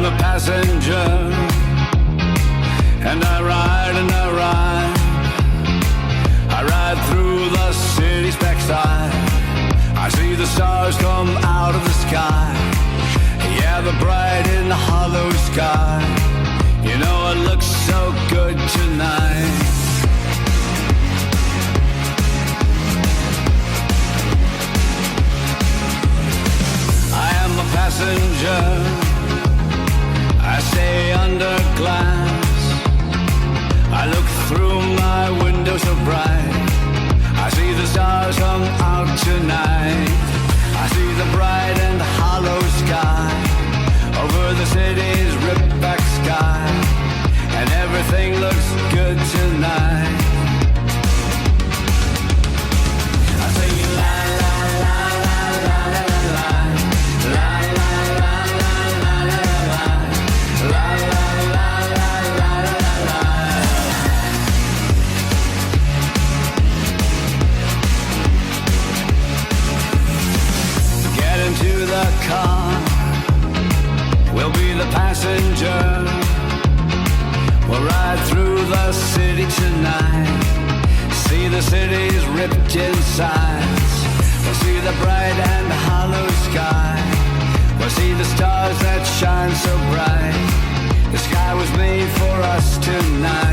the passenger, and I ride and I ride. I ride through the city's backside. I see the stars come out of the sky. Yeah, they're bright in the hollow sky. You know it looks so good tonight. I am a passenger. I stay under glass. I look through my window so bright. I see the stars come out tonight. I see the bright and hollow sky over the city's ripped back sky, and everything looks good tonight. I sing la la la la la la la la la la la la la la la la la la. Get into the car, we'll be the passenger. We'll ride through the city tonight. See the city's ripped insides. We'll see the bright and hollow sky. We'll see the stars that shine so bright. The sky was made for us tonight.